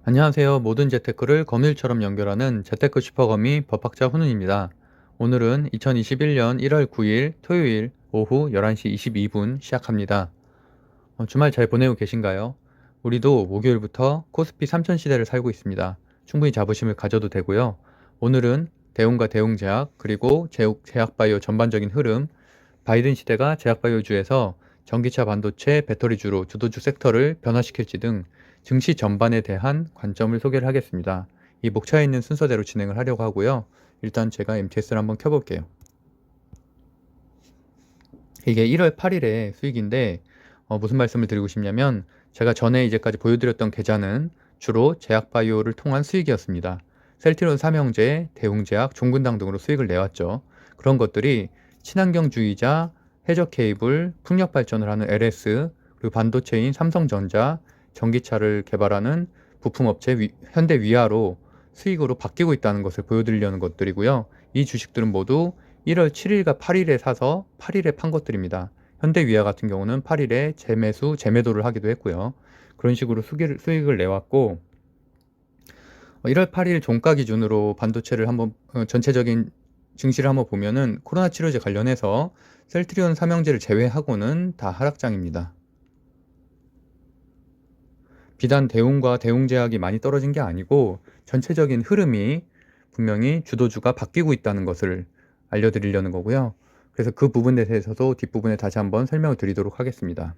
안녕하세요. 모든 재테크를 검일처럼 연결하는 재테크 슈퍼거미 법학자 훈훈입니다. 오늘은 2021년 1월 9일 토요일 오후 11시 22분 시작합니다. 주말 잘 보내고 계신가요? 우리도 목요일부터 코스피 3000 시대를 살고 있습니다. 충분히 자부심을 가져도 되고요. 오늘은 대웅과 대웅제약 그리고 제약바이오 전반적인 흐름, 바이든 시대가 제약바이오주에서 전기차 반도체 배터리주로 주도주 섹터를 변화시킬지 등 증시 전반에 대한 관점을 소개를 하겠습니다. 이 목차에 있는 순서대로 진행을 하려고 하고요. 일단 제가 MTS를 한번 켜볼게요. 이게 1월 8일에 수익인데 무슨 말씀을 드리고 싶냐면 제가 전에 이제까지 보여드렸던 계좌는 주로 제약바이오를 통한 수익이었습니다. 셀트리온 삼형제, 대웅제약, 종근당 등으로 수익을 내왔죠. 그런 것들이 친환경주의자, 해저케이블, 풍력발전을 하는 LS, 그리고 반도체인 삼성전자, 전기차를 개발하는 부품업체 현대위아로 수익으로 바뀌고 있다는 것을 보여드리려는 것들이고요. 이 주식들은 모두 1월 7일과 8일에 사서 8일에 판 것들입니다. 현대위아 같은 경우는 8일에 재매수, 재매도를 하기도 했고요. 그런 식으로 수익을 내왔고 1월 8일 종가 기준으로 반도체를 한번 전체적인 증시를 한번 보면은 코로나 치료제 관련해서 셀트리온 삼형제를 제외하고는 다 하락장입니다. 비단 대웅과 대웅제약이 많이 떨어진 게 아니고 전체적인 흐름이 분명히 주도주가 바뀌고 있다는 것을 알려드리려는 거고요. 그래서 그 부분에 대해서도 뒷부분에 다시 한번 설명을 드리도록 하겠습니다.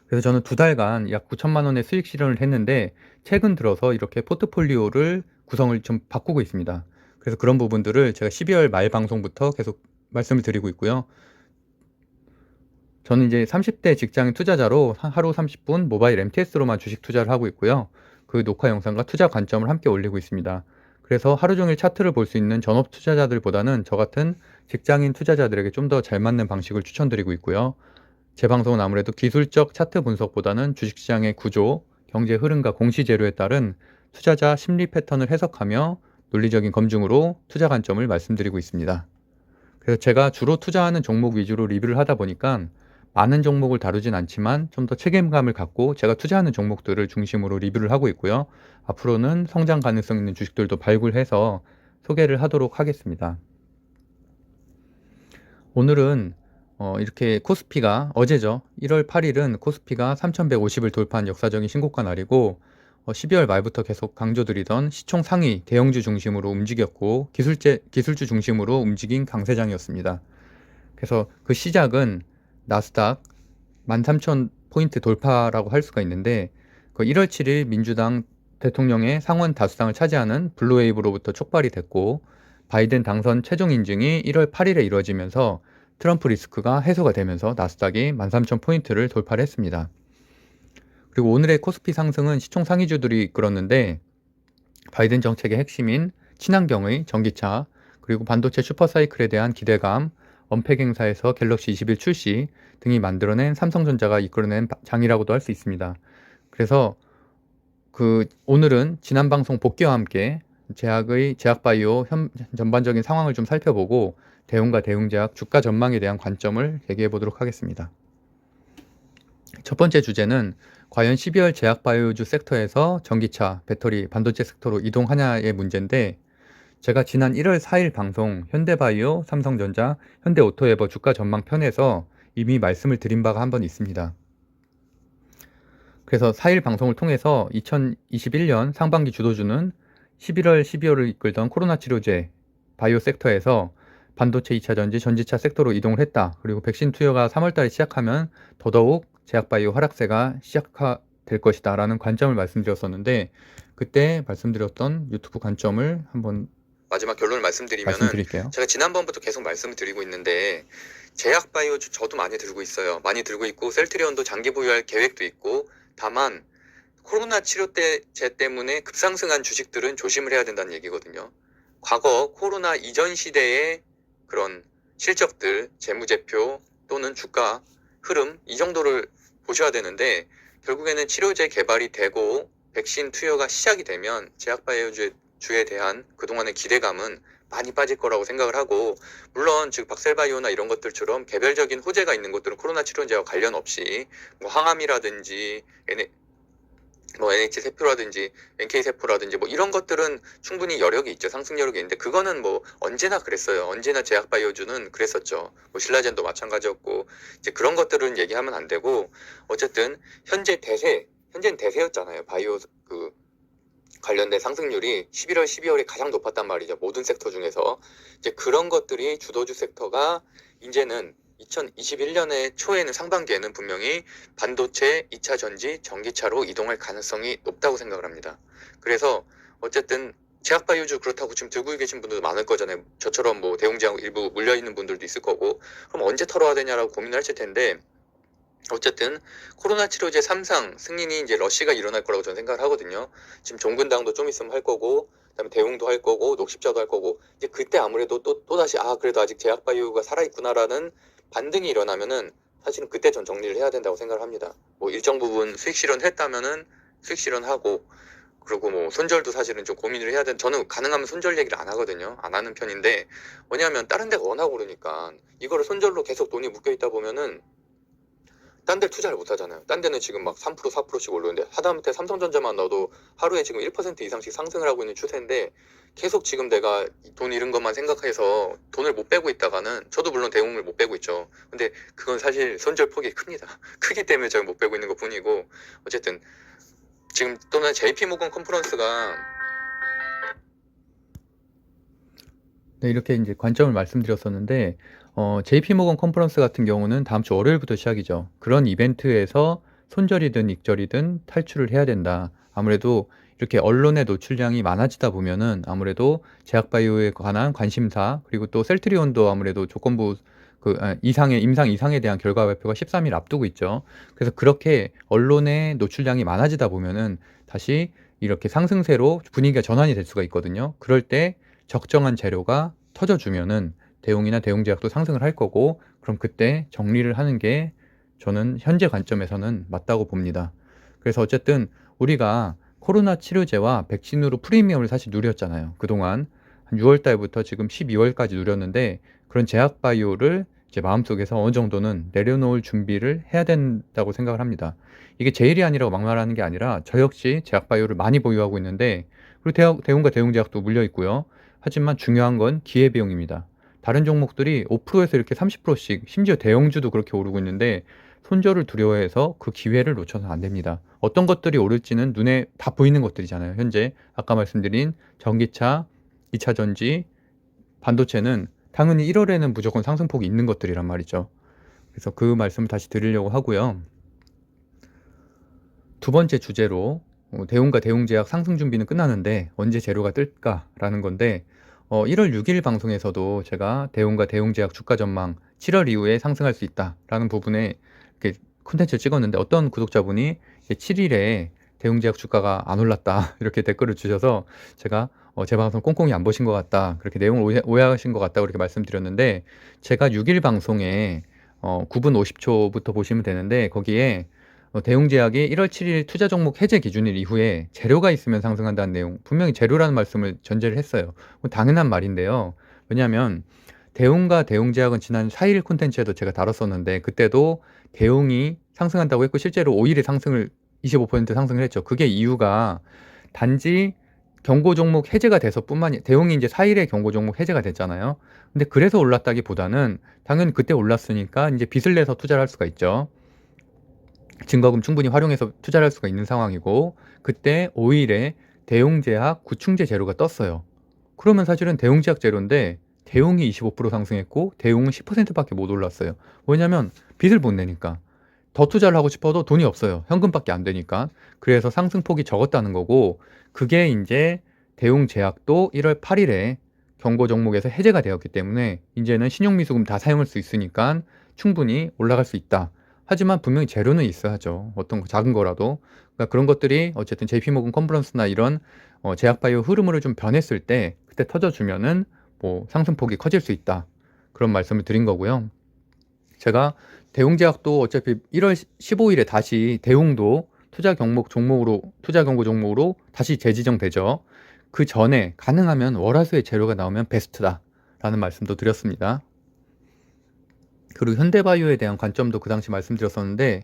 그래서 저는 2달간 약 9천만 원의 수익 실현을 했는데 최근 들어서 이렇게 포트폴리오를 구성을 좀 바꾸고 있습니다. 그래서 그런 부분들을 제가 12월 말 방송부터 계속 말씀을 드리고 있고요. 저는 이제 30대 직장인 투자자로 하루 30분 모바일 MTS로만 주식 투자를 하고 있고요. 그 녹화 영상과 투자 관점을 함께 올리고 있습니다. 그래서 하루 종일 차트를 볼 수 있는 전업 투자자들보다는 저 같은 직장인 투자자들에게 좀 더 잘 맞는 방식을 추천드리고 있고요. 제 방송은 아무래도 기술적 차트 분석보다는 주식시장의 구조, 경제 흐름과 공시재료에 따른 투자자 심리 패턴을 해석하며 논리적인 검증으로 투자 관점을 말씀드리고 있습니다. 그래서 제가 주로 투자하는 종목 위주로 리뷰를 하다 보니까 많은 종목을 다루진 않지만 좀 더 책임감을 갖고 제가 투자하는 종목들을 중심으로 리뷰를 하고 있고요. 앞으로는 성장 가능성 있는 주식들도 발굴해서 소개를 하도록 하겠습니다. 오늘은 이렇게 코스피가 어제죠. 1월 8일은 코스피가 3150을 돌파한 역사적인 신고가 날이고 12월 말부터 계속 강조드리던 시총 상위 대형주 중심으로 움직였고 기술주 중심으로 움직인 강세장이었습니다. 그래서 그 시작은 나스닥 13,000포인트 돌파라고 할 수가 있는데 그 1월 7일 민주당 대통령의 상원 다수당을 차지하는 블루웨이브로부터 촉발이 됐고 바이든 당선 최종 인증이 1월 8일에 이루어지면서 트럼프 리스크가 해소가 되면서 나스닥이 13,000포인트를 돌파를 했습니다. 그리고 오늘의 코스피 상승은 시총 상위주들이 이끌었는데 바이든 정책의 핵심인 친환경의 전기차 그리고 반도체 슈퍼사이클에 대한 기대감, 언팩 행사에서 갤럭시 21 출시 등이 만들어낸 삼성전자가 이끌어낸 장이라고도 할 수 있습니다. 그래서 오늘은 지난 방송 복귀와 함께 제약바이오 전반적인 상황을 좀 살펴보고 대웅과 대웅제약 주가 전망에 대한 관점을 얘기해 보도록 하겠습니다. 첫 번째 주제는 과연 12월 제약바이오주 섹터에서 전기차, 배터리, 반도체 섹터로 이동하냐의 문제인데 제가 지난 1월 4일 방송 현대바이오, 삼성전자, 현대오토에버 주가 전망 편에서 이미 말씀을 드린 바가 한 번 있습니다. 그래서 4일 방송을 통해서 2021년 상반기 주도주는 11월, 12월을 이끌던 코로나 치료제, 바이오 섹터에서 반도체 2차 전지, 전지차 섹터로 이동을 했다. 그리고 백신 투여가 3월달에 시작하면 더더욱 제약바이오 하락세가 시작될 것이다 라는 관점을 말씀드렸었는데 그때 말씀드렸던 유튜브 관점을 한번 마지막 결론을 말씀드릴게요. 제가 지난번부터 계속 말씀을 드리고 있는데 제약바이오 저도 많이 들고 있어요. 많이 들고 있고 셀트리온도 장기 보유할 계획도 있고 다만 코로나 치료제 때문에 급상승한 주식들은 조심을 해야 된다는 얘기거든요. 과거 코로나 이전 시대의 그런 실적들, 재무제표 또는 주가 흐름 이 정도를 보셔야 되는데 결국에는 치료제 개발이 되고 백신 투여가 시작이 되면 제약바이오주에 대한 그동안의 기대감은 많이 빠질 거라고 생각을 하고, 물론 즉 박셀바이오나 이런 것들처럼 개별적인 호재가 있는 것들은 코로나 치료제와 관련 없이 뭐 항암이라든지 NH 세포라든지 NK 세포라든지 뭐 이런 것들은 충분히 여력이 있죠. 상승 여력이 있는데 그거는 뭐 언제나 그랬어요. 언제나 제약바이오주는 그랬었죠. 뭐 신라젠도 마찬가지였고, 이제 그런 것들은 얘기하면 안 되고, 어쨌든 현재는 대세였잖아요. 바이오 그 관련된 상승률이 11월, 12월에 가장 높았단 말이죠. 모든 섹터 중에서. 이제 그런 것들이 주도주 섹터가 이제는 2021년의 초에는 상반기에는 분명히 반도체, 2차 전지, 전기차로 이동할 가능성이 높다고 생각을 합니다. 그래서 어쨌든 제약바이오주 그렇다고 지금 들고 계신 분들도 많을 거잖아요. 저처럼 뭐 대웅제약 일부 물려있는 분들도 있을 거고, 그럼 언제 털어야 되냐라고 고민을 하실 텐데, 어쨌든 코로나 치료제 3상 승인이 이제 러시가 일어날 거라고 저는 생각을 하거든요. 지금 종근당도 좀 있으면 할 거고, 그다음에 대웅도 할 거고, 녹십자도 할 거고, 이제 그때 아무래도 또다시 그래도 아직 제약바이오가 살아있구나라는 반등이 일어나면은 사실은 그때 전 정리를 해야 된다고 생각을 합니다. 뭐 일정 부분 수익 실현했다면은 수익 실현하고, 그리고 뭐 손절도 사실은 좀 고민을 해야 저는 가능하면 손절 얘기를 안 하거든요. 안 하는 편인데, 뭐냐면 다른 데가 워낙 오르니까 이거를 손절로 계속 돈이 묶여 있다 보면은 딴 데 투자를 못 하잖아요. 딴 데는 지금 막 3%, 4%씩 오르는데, 하다못해 삼성전자만 넣어도 하루에 지금 1% 이상씩 상승을 하고 있는 추세인데, 계속 지금 내가 돈 잃은 것만 생각해서 돈을 못 빼고 있다가는, 저도 물론 대웅을 못 빼고 있죠. 근데 그건 사실 손절 폭이 큽니다. 크기 때문에 제가 못 빼고 있는 것 뿐이고, 어쨌든 지금 또는 JP모건 컨퍼런스가 네, 이렇게 이제 관점을 말씀드렸었는데, JP모건 컨퍼런스 같은 경우는 다음 주 월요일부터 시작이죠. 그런 이벤트에서 손절이든 익절이든 탈출을 해야 된다. 아무래도 이렇게 언론의 노출량이 많아지다 보면은 아무래도 제약바이오에 관한 관심사, 그리고 또 셀트리온도 아무래도 조건부 임상 이상에 대한 결과 발표가 13일 앞두고 있죠. 그래서 그렇게 언론의 노출량이 많아지다 보면은 다시 이렇게 상승세로 분위기가 전환이 될 수가 있거든요. 그럴 때 적정한 재료가 터져주면은 대웅이나 대웅제약도 상승을 할 거고, 그럼 그때 정리를 하는 게 저는 현재 관점에서는 맞다고 봅니다. 그래서 어쨌든 우리가 코로나 치료제와 백신으로 프리미엄을 사실 누렸잖아요. 그동안 한 6월 달부터 지금 12월까지 누렸는데, 그런 제약바이오를 제 마음속에서 어느 정도는 내려놓을 준비를 해야 된다고 생각을 합니다. 이게 제 일이 아니라고 막말하는 게 아니라 저 역시 제약바이오를 많이 보유하고 있는데, 그리고 대웅과 대웅제약도 물려 있고요. 하지만 중요한 건 기회비용입니다. 다른 종목들이 5%에서 이렇게 30%씩, 심지어 대형주도 그렇게 오르고 있는데 손절을 두려워해서 그 기회를 놓쳐서는 안 됩니다. 어떤 것들이 오를지는 눈에 다 보이는 것들이잖아요. 현재 아까 말씀드린 전기차, 2차 전지, 반도체는 당연히 1월에는 무조건 상승폭이 있는 것들이란 말이죠. 그래서 그 말씀을 다시 드리려고 하고요. 두 번째 주제로 대웅과 대웅제약 상승 준비는 끝나는데 언제 재료가 뜰까라는 건데, 1월 6일 방송에서도 제가 대웅과 대웅제약 주가 전망 7월 이후에 상승할 수 있다라는 부분에 이렇게 콘텐츠를 찍었는데, 어떤 구독자분이 7일에 대웅제약 주가가 안 올랐다 이렇게 댓글을 주셔서 제가 제 방송 꼼꼼히 안 보신 것 같다, 그렇게 내용을 오해하신 것 같다 그렇게 말씀드렸는데, 제가 6일 방송에 9분 50초부터 보시면 되는데, 거기에 대웅제약이 1월 7일 투자 종목 해제 기준일 이후에 재료가 있으면 상승한다는 내용, 분명히 재료라는 말씀을 전제를 했어요. 당연한 말인데요. 왜냐하면 대웅과 대웅제약은 지난 4일 콘텐츠에도 제가 다뤘었는데, 그때도 대웅이 상승한다고 했고 실제로 5일에 상승을 25% 상승을 했죠. 그게 이유가 단지 경고 종목 해제가 돼서 뿐만이, 대웅이 이제 4일에 경고 종목 해제가 됐잖아요. 근데 그래서 올랐다기보다는 당연히 그때 올랐으니까 이제 빚을 내서 투자를 할 수가 있죠. 증거금 충분히 활용해서 투자를 할 수가 있는 상황이고, 그때 5일에 대웅제약 구충제 재료가 떴어요. 그러면 사실은 대웅제약 재료인데 대웅이 25% 상승했고 대웅은 10%밖에 못 올랐어요. 왜냐면 빚을 못 내니까. 더 투자를 하고 싶어도 돈이 없어요. 현금밖에 안 되니까. 그래서 상승폭이 적었다는 거고, 그게 이제 대웅제약도 1월 8일에 경고 종목에서 해제가 되었기 때문에 이제는 신용미수금 다 사용할 수 있으니까 충분히 올라갈 수 있다. 하지만 분명히 재료는 있어야죠. 어떤 작은 거라도. 그러니까 그런 것들이 어쨌든 JP모건 컨퍼런스나 이런 제약바이오 흐름으로 좀 변했을 때 그때 터져주면은 뭐 상승폭이 커질 수 있다. 그런 말씀을 드린 거고요. 제가 대웅제약도 어차피 1월 15일에 다시 대웅도 투자 경고 종목으로 다시 재지정되죠. 그 전에 가능하면 월화수의 재료가 나오면 베스트다라는 말씀도 드렸습니다. 그리고 현대바이오에 대한 관점도 그 당시 말씀드렸었는데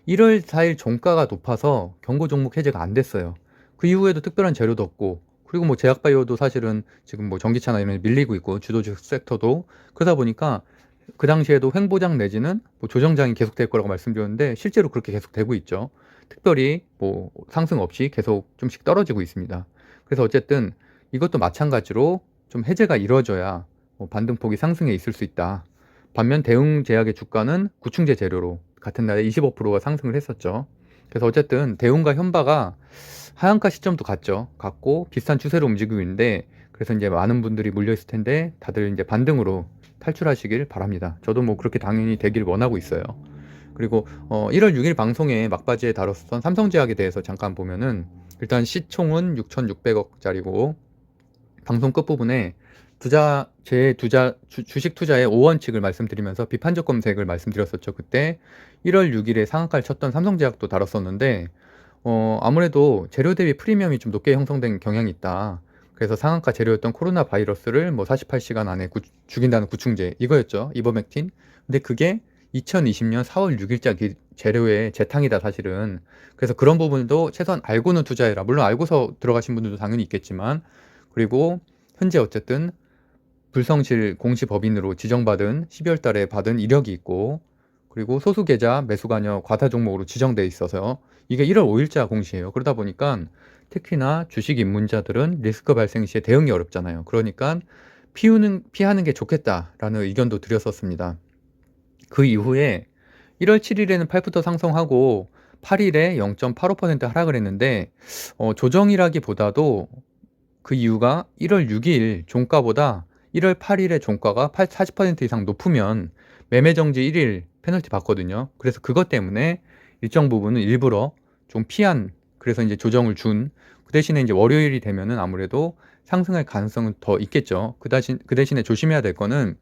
1월 4일 종가가 높아서 경고 종목 해제가 안 됐어요. 그 이후에도 특별한 재료도 없고, 그리고 뭐 제약바이오도 사실은 지금 뭐 전기차나 이런 데 밀리고 있고 주도주 섹터도, 그러다 보니까 그 당시에도 횡보장 내지는 뭐 조정장이 계속될 거라고 말씀드렸는데 실제로 그렇게 계속되고 있죠. 특별히 뭐 상승 없이 계속 좀씩 떨어지고 있습니다. 그래서 어쨌든 이것도 마찬가지로 좀 해제가 이루어져야 뭐 반등폭이 상승에 있을 수 있다. 반면 대웅제약의 주가는 구충제 재료로 같은 날에 25%가 상승을 했었죠. 그래서 어쨌든 대웅과 현바가 하한가 시점도 같고 비슷한 추세로 움직이고 있는데, 그래서 이제 많은 분들이 몰려 있을 텐데 다들 이제 반등으로 탈출하시길 바랍니다. 저도 뭐 그렇게 당연히 되길 원하고 있어요. 그리고 1월 6일 방송에 막바지에 다뤘던 삼성제약에 대해서 잠깐 보면은, 일단 시총은 6,600억짜리고 방송 끝부분에 주식 투자의 5원칙을 말씀드리면서 비판적 검색을 말씀드렸었죠. 그때 1월 6일에 상한가를 쳤던 삼성제약도 다뤘었는데, 아무래도 재료 대비 프리미엄이 좀 높게 형성된 경향이 있다. 그래서 상한가 재료였던 코로나 바이러스를 뭐 48시간 안에 죽인다는 구충제 이거였죠. 이버맥틴. 근데 그게 2020년 4월 6일자 재료의 재탕이다 사실은. 그래서 그런 부분도 최소한 알고는 투자해라. 물론 알고서 들어가신 분들도 당연히 있겠지만, 그리고 현재 어쨌든 불성실 공시법인으로 지정받은 12월 달에 받은 이력이 있고, 그리고 소수계좌 매수관여 과다 종목으로 지정돼 있어서 이게 1월 5일자 공시예요. 그러다 보니까 특히나 주식 입문자들은 리스크 발생 시에 대응이 어렵잖아요. 그러니까 피하는 게 좋겠다라는 의견도 드렸었습니다. 그 이후에 1월 7일에는 8부터 상승하고 8일에 0.85% 하락을 했는데, 조정이라기보다도 그 이유가 1월 6일 종가보다 1월 8일의 종가가 40% 이상 높으면 매매 정지 1일 페널티 받거든요. 그래서 그것 때문에 일정 부분은 일부러 좀 피한, 그래서 이제 조정을 준. 그 대신에 이제 월요일이 되면은 아무래도 상승할 가능성은 더 있겠죠. 그 대신에 조심해야 될 거는,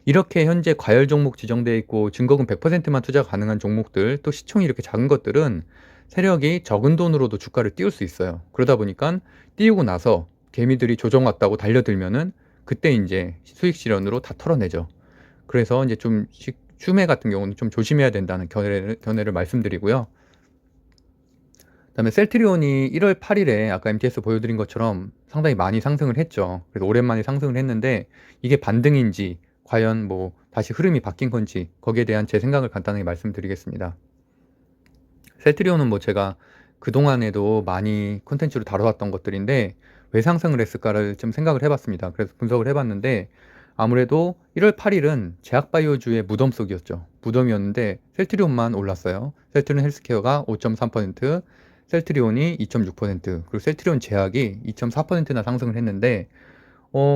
이렇게 현재 과열 종목 지정되어 있고 증거금 100%만 투자 가능한 종목들, 또 시총이 이렇게 작은 것들은 세력이 적은 돈으로도 주가를 띄울 수 있어요. 그러다 보니까 띄우고 나서 개미들이 조정 왔다고 달려들면은 그때 이제 수익 실현으로 다 털어내죠. 그래서 이제 좀 추매 같은 경우는 좀 조심해야 된다는 견해를 말씀드리고요. 그다음에 셀트리온이 1월 8일에 아까 MTS 보여드린 것처럼 상당히 많이 상승을 했죠. 그래서 오랜만에 상승을 했는데 이게 반등인지 과연 뭐 다시 흐름이 바뀐 건지, 거기에 대한 제 생각을 간단하게 말씀드리겠습니다. 셀트리온은 뭐 제가 그동안에도 많이 콘텐츠로 다뤄왔던 것들인데 왜 상승을 했을까를 좀 생각을 해봤습니다. 그래서 분석을 해봤는데, 아무래도 1월 8일은 제약바이오주의 무덤 속이었죠. 무덤이었는데 셀트리온만 올랐어요. 셀트리온 헬스케어가 5.3%, 셀트리온이 2.6%, 그리고 셀트리온 제약이 2.4%나 상승을 했는데,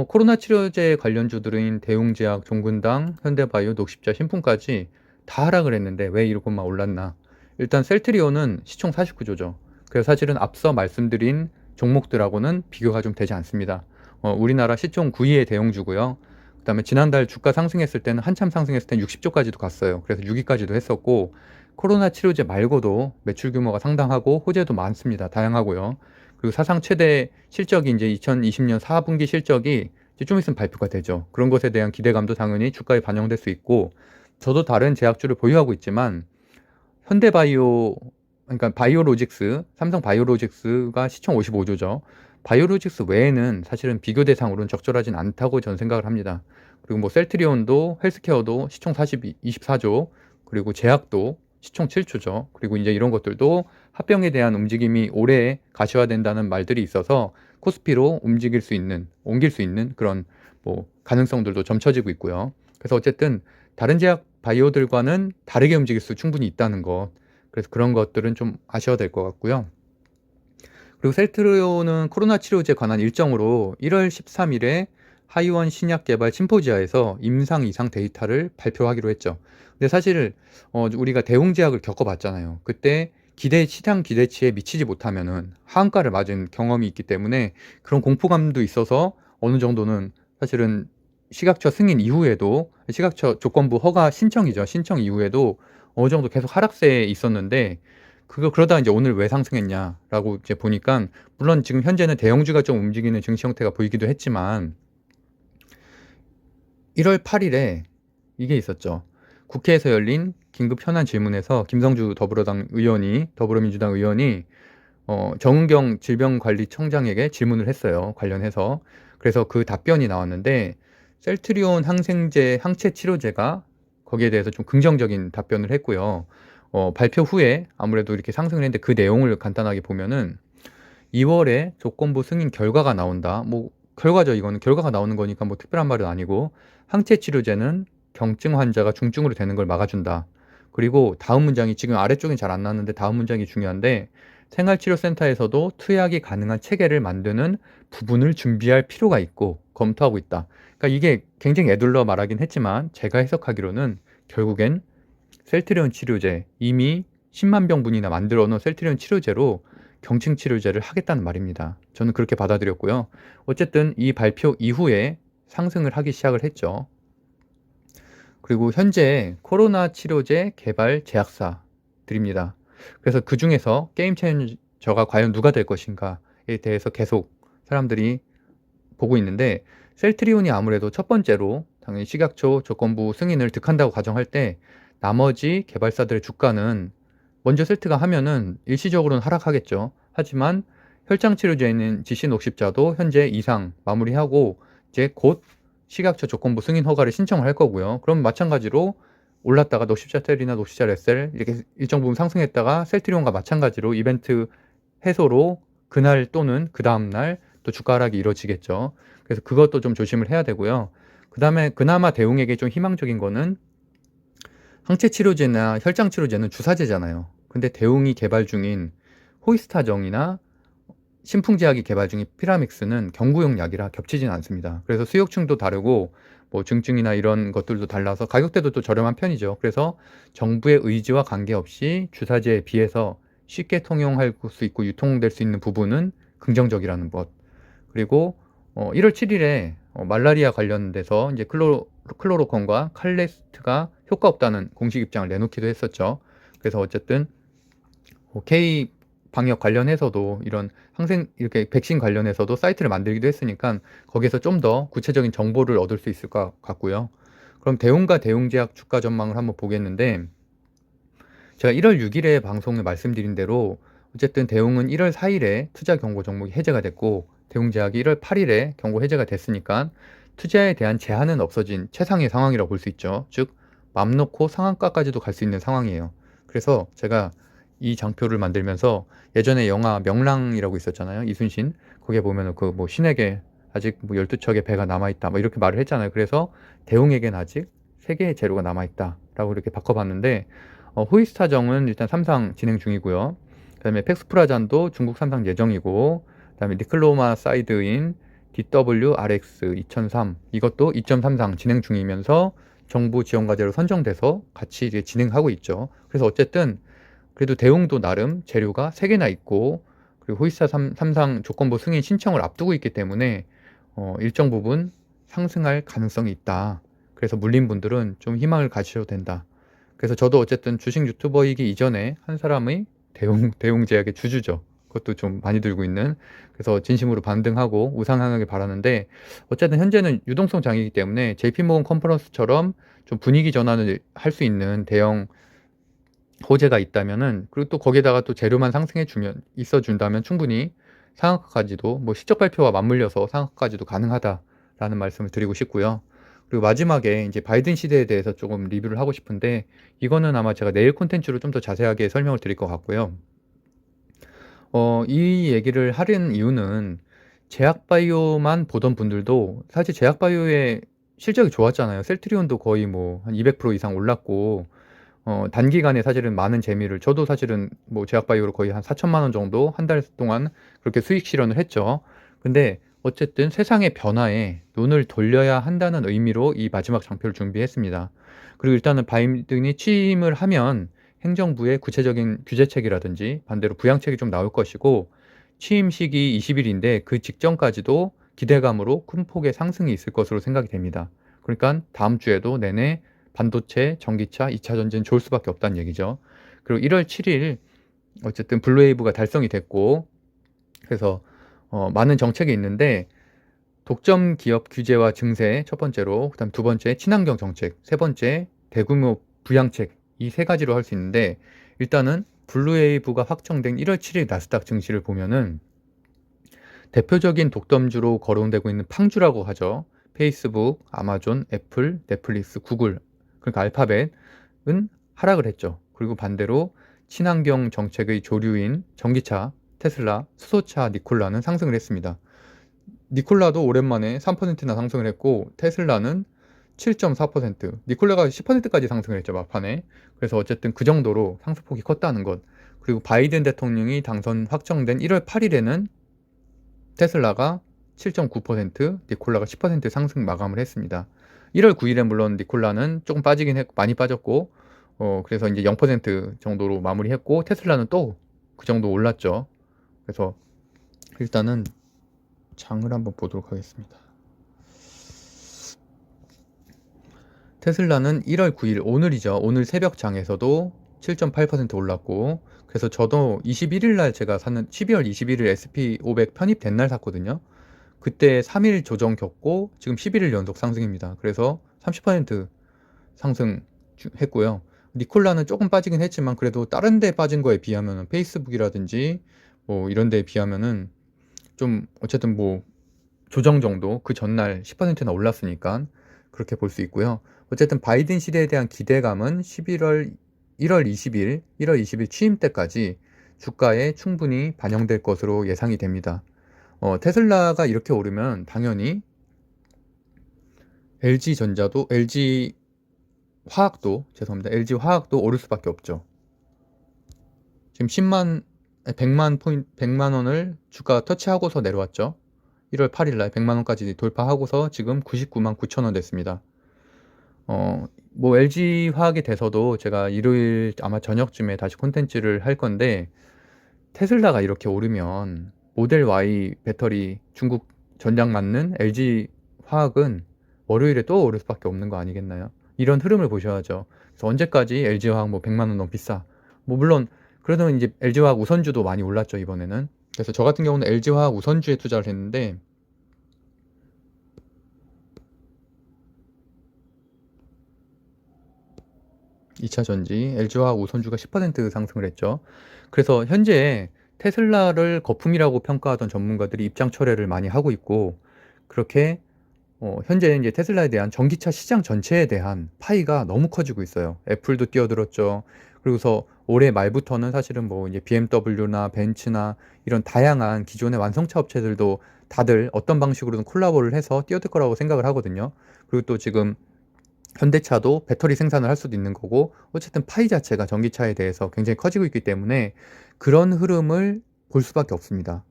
코로나 치료제 관련주들인 대웅제약, 종근당, 현대바이오, 녹십자, 신풍까지 다 하락을 했는데 왜 이것만 올랐나? 일단 셀트리온은 시총 49조죠. 그래서 사실은 앞서 말씀드린 종목들하고는 비교가 좀 되지 않습니다. 우리나라 시총 9위의 대형주고요. 그 다음에 지난달 주가 상승했을 때는 한참 상승했을 때는 60조까지도 갔어요. 그래서 6위까지도 했었고, 코로나 치료제 말고도 매출 규모가 상당하고 호재도 많습니다. 다양하고요. 그리고 사상 최대 실적이 이제 2020년 4분기 실적이 이제 좀 있으면 발표가 되죠. 그런 것에 대한 기대감도 당연히 주가에 반영될 수 있고, 저도 다른 제약주를 보유하고 있지만 현대바이오, 그러니까 바이오로직스, 삼성 바이오로직스가 시총 55조죠. 바이오로직스 외에는 사실은 비교 대상으로는 적절하진 않다고 저는 생각을 합니다. 그리고 뭐 셀트리온도 헬스케어도 시총 24조, 그리고 제약도 시총 7조죠. 그리고 이제 이런 것들도 합병에 대한 움직임이 오래 가시화된다는 말들이 있어서 코스피로 옮길 수 있는 그런 뭐 가능성들도 점쳐지고 있고요. 그래서 어쨌든 다른 제약 바이오들과는 다르게 움직일 수 충분히 있다는 것. 그래서 그런 것들은 좀 아셔야 될 것 같고요. 그리고 셀트리온은 코로나 치료제 관한 일정으로 1월 13일에 하이원 신약 개발 심포지아에서 임상 이상 데이터를 발표하기로 했죠. 근데 사실 우리가 대웅제약을 겪어봤잖아요. 그때 시장 기대치에 미치지 못하면은 하한가를 맞은 경험이 있기 때문에 그런 공포감도 있어서 어느 정도는 사실은 식약처 승인 이후에도, 식약처 조건부 허가 신청 이후에도 어느 정도 계속 하락세에 있었는데, 그러다가 이제 오늘 왜 상승했냐라고 이제 보니까, 물론 지금 현재는 대형주가 좀 움직이는 증시 형태가 보이기도 했지만 1월 8일에 이게 있었죠. 국회에서 열린 긴급 현안 질문에서 김성주 더불어민주당 의원이 정은경 질병관리청장에게 질문을 했어요. 관련해서. 그래서 그 답변이 나왔는데, 셀트리온 항체 치료제가 거기에 대해서 좀 긍정적인 답변을 했고요. 발표 후에 아무래도 이렇게 상승을 했는데, 그 내용을 간단하게 보면은 2월에 조건부 승인 결과가 나온다. 뭐 결과죠. 이거는 결과가 나오는 거니까 뭐 특별한 말은 아니고, 항체 치료제는 경증 환자가 중증으로 되는 걸 막아준다. 그리고 다음 문장이, 지금 아래쪽엔 잘 안 나왔는데 다음 문장이 중요한데, 생활치료센터에서도 투약이 가능한 체계를 만드는 부분을 준비할 필요가 있고 검토하고 있다. 그러니까 이게 굉장히 애둘러 말하긴 했지만, 제가 해석하기로는 결국엔 셀트리온 치료제, 이미 10만 병분이나 만들어 놓은 셀트리온 치료제로 경증 치료제를 하겠다는 말입니다. 저는 그렇게 받아들였고요. 어쨌든 이 발표 이후에 상승을 하기 시작을 했죠. 그리고 현재 코로나 치료제 개발 제약사들입니다. 그래서 그 중에서 게임 체인저가 과연 누가 될 것인가에 대해서 계속 사람들이 보고 있는데, 셀트리온이 아무래도 첫 번째로 당연히 식약처 조건부 승인을 득한다고 가정할 때, 나머지 개발사들의 주가는 먼저 셀트가 하면은 일시적으로는 하락하겠죠. 하지만 혈장치료제인 GC 녹십자도 현재 이상 마무리하고 이제 곧 식약처 조건부 승인 허가를 신청을 할 거고요. 그럼 마찬가지로 올랐다가 녹십자텔이나 녹십자레셀 이렇게 일정 부분 상승했다가 셀트리온과 마찬가지로 이벤트 해소로 그날 또는 그 다음날 또 주가 하락이 이루어지겠죠. 그래서 그것도 좀 조심을 해야 되고요. 그 다음에 그나마 대웅에게 좀 희망적인 거는, 항체 치료제나 혈장 치료제는 주사제잖아요. 근데 대웅이 개발 중인 호이스타정이나 신풍제약이 개발 중인 피라믹스는 경구용 약이라 겹치지는 않습니다. 그래서 수요층도 다르고 뭐 증증이나 이런 것들도 달라서 가격대도 또 저렴한 편이죠. 그래서 정부의 의지와 관계없이 주사제에 비해서 쉽게 통용할 수 있고 유통될 수 있는 부분은 긍정적이라는 것. 그리고 1월 7일에 말라리아 관련돼서 이제 클로로콘과 칼레스트가 효과 없다는 공식 입장을 내놓기도 했었죠. 그래서 어쨌든 K 방역 관련해서도 이런 이렇게 백신 관련해서도 사이트를 만들기도 했으니까 거기에서 좀 더 구체적인 정보를 얻을 수 있을 것 같고요. 그럼 대웅과 대웅제약 주가 전망을 한번 보겠는데, 제가 1월 6일에 방송에 말씀드린 대로 어쨌든 대웅은 1월 4일에 투자 경고 종목이 해제가 됐고, 대웅제약이 1월 8일에 경고 해제가 됐으니까 투자에 대한 제한은 없어진 최상의 상황이라고 볼 수 있죠. 즉, 맘 놓고 상한가까지도 갈 수 있는 상황이에요. 그래서 제가 이 장표를 만들면서, 예전에 영화 명랑이라고 있었잖아요. 이순신. 거기에 보면은 그 뭐 신에게 아직 뭐 12척의 배가 남아있다, 뭐 이렇게 말을 했잖아요. 그래서 대웅에겐 아직 3개의 재료가 남아있다 라고 이렇게 바꿔봤는데, 호이스타정은 일단 삼상 진행 중이고요. 그 다음에 팩스프라잔도 중국 삼상 예정이고, 그 다음에 니클로마사이드인 DWRX 2003 이것도 2.3상 진행 중이면서 정부 지원과제로 선정돼서 같이 이제 진행하고 있죠. 그래서 어쨌든 그래도 대웅도 나름 재료가 3개나 있고, 그리고 호이스타 3상 조건부 승인 신청을 앞두고 있기 때문에 일정 부분 상승할 가능성이 있다. 그래서 물린 분들은 좀 희망을 가지셔도 된다. 그래서 저도 어쨌든 주식 유튜버이기 이전에 한 사람의 대웅제약의 주주죠. 그것도 좀 많이 들고 있는. 그래서 진심으로 반등하고 우상향하길 바라는데, 어쨌든 현재는 유동성 장이기 때문에 JP모건 컨퍼런스처럼 좀 분위기 전환을 할 수 있는 대형 호재가 있다면은, 그리고 또 거기에다가 또 재료만 있어준다면 충분히 상한가까지도, 뭐 실적 발표와 맞물려서 상한가까지도 가능하다라는 말씀을 드리고 싶고요. 그리고 마지막에 이제 바이든 시대에 대해서 조금 리뷰를 하고 싶은데, 이거는 아마 제가 내일 콘텐츠로 좀 더 자세하게 설명을 드릴 것 같고요. 이 얘기를 하려는 이유는, 제약바이오만 보던 분들도 사실 제약바이오의 실적이 좋았잖아요. 셀트리온도 거의 뭐 한 200% 이상 올랐고, 단기간에 사실은 많은 재미를, 저도 사실은 뭐 제약바이오로 거의 한 4천만 원 정도 한 달 동안 그렇게 수익 실현을 했죠. 근데 어쨌든 세상의 변화에 눈을 돌려야 한다는 의미로 이 마지막 장표를 준비했습니다. 그리고 일단은 바이든이 취임을 하면 행정부의 구체적인 규제책이라든지 반대로 부양책이 좀 나올 것이고, 취임 시기 20일인데 그 직전까지도 기대감으로 큰 폭의 상승이 있을 것으로 생각이 됩니다. 그러니까 다음 주에도 내내 반도체, 전기차, 2차 전지는 좋을 수밖에 없다는 얘기죠. 그리고 1월 7일 어쨌든 블루웨이브가 달성이 됐고, 그래서 많은 정책이 있는데, 독점 기업 규제와 증세 첫 번째로, 그다음 두 번째 친환경 정책, 세 번째 대규모 부양책, 이 세 가지로 할 수 있는데, 일단은 블루웨이브가 확정된 1월 7일 나스닥 증시를 보면은 대표적인 독점주로 거론되고 있는 팡주라고 하죠. 페이스북, 아마존, 애플, 넷플릭스, 구글, 그러니까 알파벳은 하락을 했죠. 그리고 반대로 친환경 정책의 조류인 전기차, 테슬라, 수소차, 니콜라는 상승을 했습니다. 니콜라도 오랜만에 3%나 상승을 했고, 테슬라는 7.4%, 니콜라가 10%까지 상승을 했죠, 막판에. 그래서 어쨌든 그 정도로 상승폭이 컸다는 것. 그리고 바이든 대통령이 당선 확정된 1월 8일에는 테슬라가 7.9%, 니콜라가 10% 상승 마감을 했습니다. 1월 9일에 물론 니콜라는 조금 빠지긴 했고, 많이 빠졌고, 그래서 이제 0% 정도로 마무리했고, 테슬라는 또 그 정도 올랐죠. 그래서 일단은 장을 한번 보도록 하겠습니다. 테슬라는 1월 9일, 오늘이죠. 오늘 새벽 장에서도 7.8% 올랐고, 그래서 저도 21일 날 제가 샀는 12월 21일 SP500 편입된 날 샀거든요. 그때 3일 조정 겪고 지금 11일 연속 상승입니다. 그래서 30% 상승했고요. 니콜라는 조금 빠지긴 했지만 그래도 다른 데 빠진 거에 비하면 페이스북이라든지 뭐 이런 데에 비하면은 좀 어쨌든 뭐 조정 정도, 그 전날 10%나 올랐으니까 그렇게 볼 수 있고요. 어쨌든 바이든 시대에 대한 기대감은 1월 20일 취임 때까지 주가에 충분히 반영될 것으로 예상이 됩니다. 테슬라가 이렇게 오르면 당연히 LG화학도 오를 수밖에 없죠. 지금 100만 원을 주가 터치하고서 내려왔죠. 1월 8일 날 100만 원까지 돌파하고서 지금 99만 9천 원 됐습니다. 뭐 LG화학에 대해서도 제가 일요일 아마 저녁쯤에 다시 콘텐츠를 할 건데, 테슬라가 이렇게 오르면 모델 Y 배터리 중국 전략 맞는 LG화학은 월요일에 또 오를 수밖에 없는 거 아니겠나요? 이런 흐름을 보셔야죠. 그래서 언제까지 LG화학 뭐 100만 원 너무 비싸. 뭐 물론 그래도 이제 LG화학 우선주도 많이 올랐죠, 이번에는. 그래서 저 같은 경우는 LG화학 우선주에 투자를 했는데, 2차 전지, LG화학 우선주가 10% 상승을 했죠. 그래서 현재 테슬라를 거품이라고 평가하던 전문가들이 입장 철회를 많이 하고 있고, 그렇게 현재 이제 테슬라에 대한 전기차 시장 전체에 대한 파이가 너무 커지고 있어요. 애플도 뛰어들었죠. 그리고서 올해 말부터는 사실은 뭐 이제 BMW나 벤츠나 이런 다양한 기존의 완성차 업체들도 다들 어떤 방식으로든 콜라보를 해서 뛰어들 거라고 생각을 하거든요. 그리고 또 지금 현대차도 배터리 생산을 할 수도 있는 거고, 어쨌든 파이 자체가 전기차에 대해서 굉장히 커지고 있기 때문에 그런 흐름을 볼 수밖에 없습니다.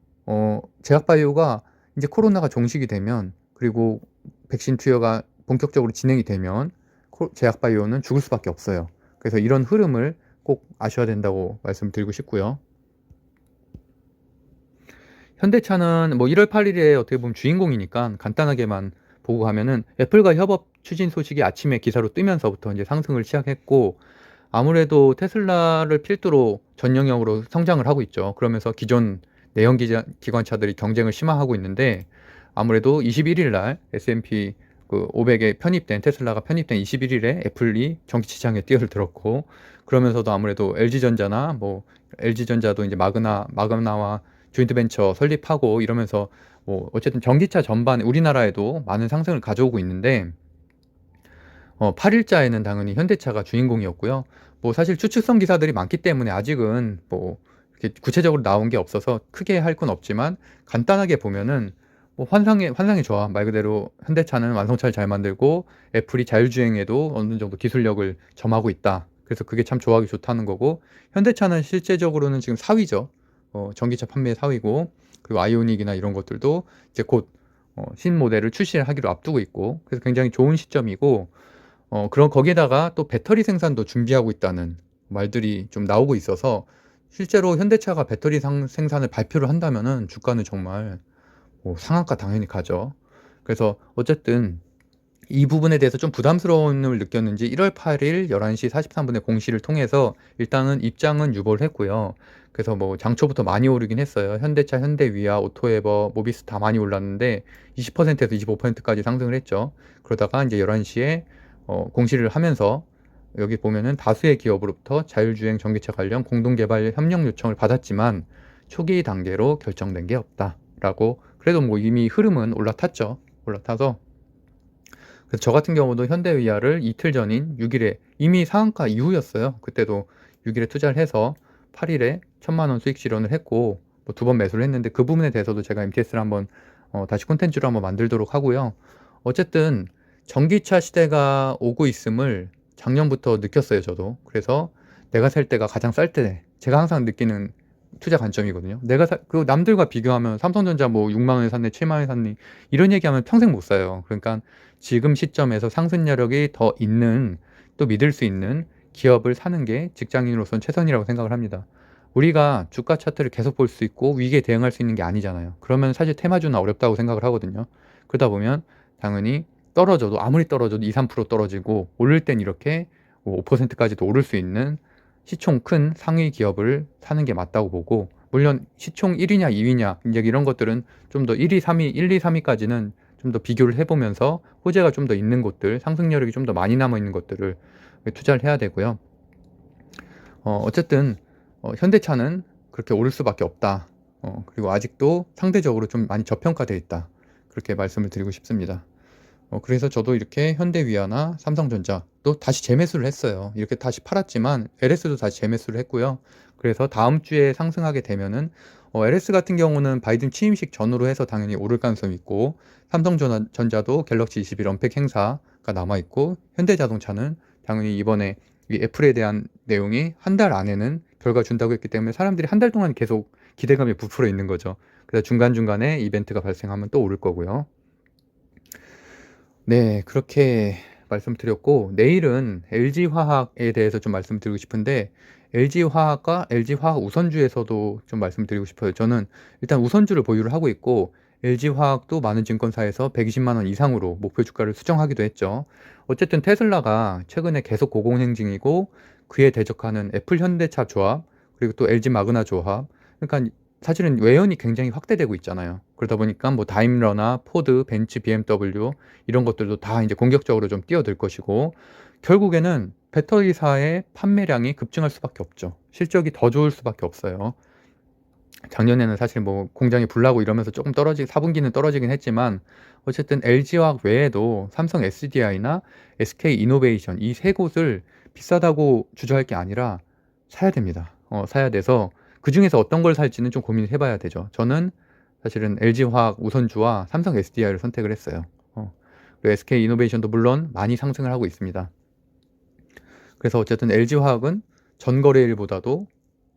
제약바이오가 이제 코로나가 종식이 되면, 그리고 백신 투여가 본격적으로 진행이 되면 제약바이오는 죽을 수밖에 없어요. 그래서 이런 흐름을 꼭 아셔야 된다고 말씀드리고 싶고요. 현대차는 뭐 1월 8일에 어떻게 보면 주인공이니까 간단하게만 보고 가면은, 애플과 협업 추진 소식이 아침에 기사로 뜨면서부터 이제 상승을 시작했고, 아무래도 테슬라를 필두로 전 영역으로 성장을 하고 있죠. 그러면서 기존 내연기관차들이 경쟁을 심화하고 있는데, 아무래도 21일 날 S&P 500에 편입된, 테슬라가 편입된 21일에 애플이 전기 시장에 뛰어들었고, 그러면서도 아무래도 LG전자나 뭐 LG전자도 이제 마그나와 조인트벤처 설립하고 이러면서 뭐 어쨌든 전기차 전반 우리나라에도 많은 상승을 가져오고 있는데, 8일자에는 당연히 현대차가 주인공이었고요. 뭐 사실 추측성 기사들이 많기 때문에 아직은 뭐 이렇게 구체적으로 나온 게 없어서 크게 할 건 없지만, 간단하게 보면은 뭐 환상이 좋아. 말 그대로 현대차는 완성차를 잘 만들고 애플이 자율주행에도 어느 정도 기술력을 점하고 있다. 그래서 그게 참 좋아하기 좋다는 거고, 현대차는 실제적으로는 지금 4위죠. 전기차 판매 4위고, 그리고 아이오닉이나 이런 것들도 이제 곧 신모델을 출시하기로 앞두고 있고, 그래서 굉장히 좋은 시점이고, 그런 거기에다가 또 배터리 생산도 준비하고 있다는 말들이 좀 나오고 있어서, 실제로 현대차가 배터리 생산을 발표를 한다면은 주가는 정말 뭐 상한가 당연히 가죠. 그래서 어쨌든 이 부분에 대해서 좀 부담스러움을 느꼈는지 1월 8일 11시 43분에 공시를 통해서 일단은 입장은 유보를 했고요. 그래서 뭐 장초부터 많이 오르긴 했어요. 현대차, 현대위아, 오토에버, 모비스 다 많이 올랐는데 20%에서 25%까지 상승을 했죠. 그러다가 이제 11시에 공시를 하면서 여기 보면은 다수의 기업으로부터 자율주행 전기차 관련 공동개발 협력 요청을 받았지만 초기 단계로 결정된 게 없다라고, 그래도 뭐 이미 흐름은 올라탔죠. 올라타서 그래서 저 같은 경우도 현대위아를 이틀 전인 6일에, 이미 상한가 이후였어요. 그때도 6일에 투자를 해서 8일에 1,000만 원 수익 실현을 했고, 뭐 2번 매수를 했는데 그 부분에 대해서도 제가 MTS를 한번 다시 콘텐츠로 한번 만들도록 하고요. 어쨌든 전기차 시대가 오고 있음을 작년부터 느꼈어요, 저도. 그래서 내가 살 때가 가장 쌀 때, 제가 항상 느끼는 투자 관점이거든요. 그 남들과 비교하면 삼성전자 뭐 6만 원에 샀네, 7만 원에 샀니, 이런 얘기하면 평생 못 사요. 그러니까 지금 시점에서 상승력이 더 있는, 또 믿을 수 있는 기업을 사는 게 직장인으로서는 최선이라고 생각을 합니다. 우리가 주가 차트를 계속 볼 수 있고 위기에 대응할 수 있는 게 아니잖아요. 그러면 사실 테마주는 어렵다고 생각을 하거든요. 그러다 보면 당연히 떨어져도, 아무리 떨어져도 2, 3% 떨어지고, 오를 땐 이렇게 5%까지도 오를 수 있는 시총 큰 상위 기업을 사는 게 맞다고 보고, 물론 시총 1위냐 2위냐 이제 이런 것들은 좀 더 1위, 3위, 1, 2, 3위까지는 좀 더 비교를 해보면서 호재가 좀 더 있는 곳들, 상승력이 좀 더 많이 남아있는 것들을 투자를 해야 되고요. 어쨌든 현대차는 그렇게 오를 수밖에 없다. 그리고 아직도 상대적으로 좀 많이 저평가되어 있다. 그렇게 말씀을 드리고 싶습니다. 그래서 저도 이렇게 현대위아나 삼성전자도 다시 재매수를 했어요. 이렇게 다시 팔았지만 LS도 다시 재매수를 했고요. 그래서 다음 주에 상승하게 되면은 LS 같은 경우는 바이든 취임식 전후로 해서 당연히 오를 가능성이 있고, 삼성전자도 갤럭시 21 언팩 행사가 남아 있고, 현대자동차는 당연히 이번에 이 애플에 대한 내용이 한 달 안에는 결과 준다고 했기 때문에 사람들이 한 달 동안 계속 기대감이 부풀어 있는 거죠. 그래서 중간중간에 이벤트가 발생하면 또 오를 거고요. 네, 그렇게 말씀드렸고, 내일은 LG화학에 대해서 좀 말씀드리고 싶은데, LG화학과 LG화학 우선주에서도 좀 말씀드리고 싶어요. 저는 일단 우선주를 보유를 하고 있고, LG화학도 많은 증권사에서 120만 원 이상으로 목표 주가를 수정하기도 했죠. 어쨌든 테슬라가 최근에 계속 고공행진이고, 그에 대적하는 애플 현대차 조합, 그리고 또 LG 마그나 조합, 그러니까 사실은 외연이 굉장히 확대되고 있잖아요. 그러다 보니까 뭐 다임러나 포드, 벤츠, BMW 이런 것들도 다 이제 공격적으로 좀 뛰어들 것이고, 결국에는 배터리사의 판매량이 급증할 수밖에 없죠. 실적이 더 좋을 수밖에 없어요. 작년에는 사실 뭐 공장이 불나고 이러면서 조금 4분기는 떨어지긴 했지만, 어쨌든 LG화학 외에도 삼성 SDI나 SK 이노베이션 이 세 곳을 비싸다고 주저할 게 아니라 사야 됩니다. 사야 돼서 그 중에서 어떤 걸 살지는 좀 고민을 해봐야 되죠. 저는 사실은 LG화학 우선주와 삼성 SDI를 선택을 했어요. 그리고 SK 이노베이션도 물론 많이 상승을 하고 있습니다. 그래서 어쨌든 LG화학은 전거래일보다도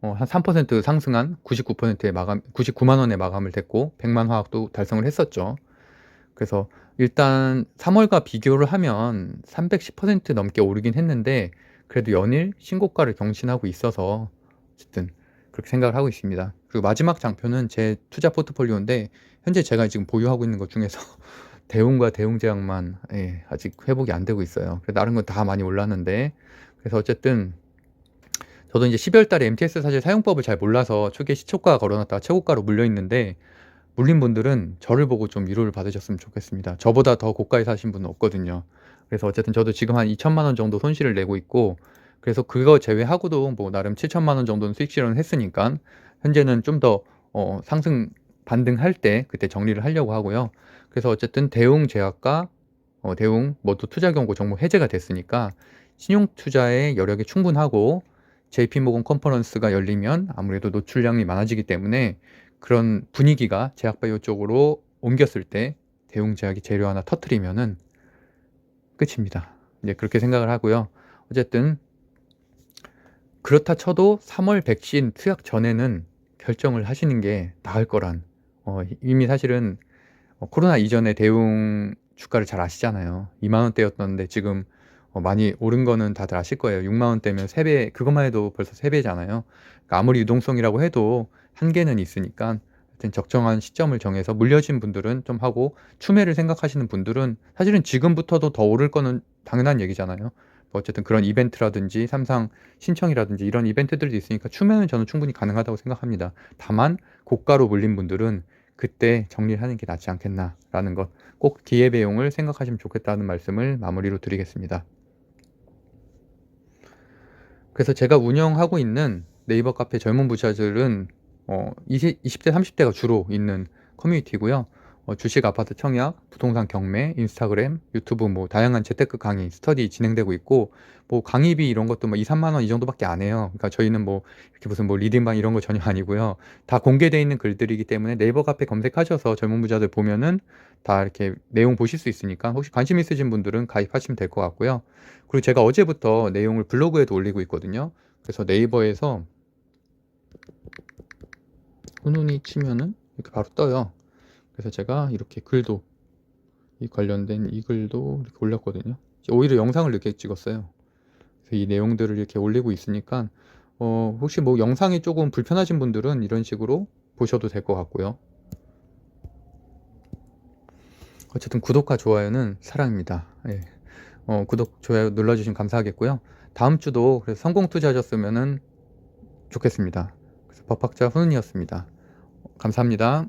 한 3% 상승한 99%의 99만 원의 마감을 됐고, 100만 화학도 달성을 했었죠. 그래서 일단 3월과 비교를 하면 310% 넘게 오르긴 했는데, 그래도 연일 신고가를 경신하고 있어서 어쨌든 그렇게 생각을 하고 있습니다. 그리고 마지막 장표는 제 투자 포트폴리오인데, 현재 제가 지금 보유하고 있는 것 중에서 대웅과 대웅제약만 아직 회복이 안 되고 있어요. 그래서 다른 건 다 많이 올랐는데, 그래서 어쨌든 저도 이제 12월 달에 MTS 사실 사용법을 잘 몰라서 초기에 시초가 걸어놨다가 최고가로 물려 있는데, 물린 분들은 저를 보고 좀 위로를 받으셨으면 좋겠습니다. 저보다 더 고가에 사신 분은 없거든요. 그래서 어쨌든 저도 지금 한 2천만 원 정도 손실을 내고 있고, 그래서 그거 제외하고도 뭐 나름 7천만 원 정도는 수익 실현을 했으니까 현재는 좀 더 상승 반등할 때 그때 정리를 하려고 하고요. 그래서 어쨌든 대웅제약과 대웅 뭐또 투자 경고 정보 해제가 됐으니까 신용 투자의 여력이 충분하고, JP모건 컨퍼런스가 열리면 아무래도 노출량이 많아지기 때문에 그런 분위기가 제약바이오 쪽으로 옮겼을 때 대웅제약이 재료 하나 터트리면은 끝입니다. 이제 그렇게 생각을 하고요. 어쨌든 그렇다 쳐도 3월 백신 투약 전에는 결정을 하시는 게 나을 거란, 이미 사실은 코로나 이전에 대웅 주가를 잘 아시잖아요. 2만 원대였던데 지금 많이 오른 거는 다들 아실 거예요. 6만 원대면 3배, 그것만 해도 벌써 3배잖아요. 그러니까 아무리 유동성이라고 해도 한계는 있으니까 하여튼 적정한 시점을 정해서 물려진 분들은 좀 하고, 추매를 생각하시는 분들은 사실은 지금부터도 더 오를 거는 당연한 얘기잖아요. 뭐 어쨌든 그런 이벤트라든지 삼상 신청이라든지 이런 이벤트들도 있으니까 추매는 저는 충분히 가능하다고 생각합니다. 다만 고가로 물린 분들은 그때 정리를 하는 게 낫지 않겠나라는 것, 꼭 기회비용을 생각하시면 좋겠다는 말씀을 마무리로 드리겠습니다. 그래서 제가 운영하고 있는 네이버 카페 젊은 부자들은 20대, 30대가 주로 있는 커뮤니티고요. 주식, 아파트 청약, 부동산 경매, 인스타그램, 유튜브 뭐 다양한 재테크 강의, 스터디 진행되고 있고, 뭐 강의비 이런 것도 뭐 2, 3만 원 이 정도밖에 안 해요. 그러니까 저희는 뭐 이렇게 무슨 뭐 리딩방 이런 거 전혀 아니고요. 다 공개되어 있는 글들이기 때문에 네이버 카페 검색하셔서 젊은 부자들 보면은 다 이렇게 내용 보실 수 있으니까 혹시 관심 있으신 분들은 가입하시면 될 것 같고요. 그리고 제가 어제부터 내용을 블로그에도 올리고 있거든요. 그래서 네이버에서 훈훈이 치면은 이렇게 바로 떠요. 그래서 제가 이렇게 글도, 이 관련된 이 글도 이렇게 올렸거든요. 오히려 영상을 늦게 찍었어요. 그래서 이 내용들을 이렇게 올리고 있으니까 혹시 뭐 영상이 조금 불편하신 분들은 이런 식으로 보셔도 될 것 같고요. 어쨌든 구독과 좋아요는 사랑입니다. 예. 구독, 좋아요 눌러주시면 감사하겠고요. 다음 주도 그래서 성공 투자하셨으면 좋겠습니다. 그래서 법학자 훈훈이었습니다. 감사합니다.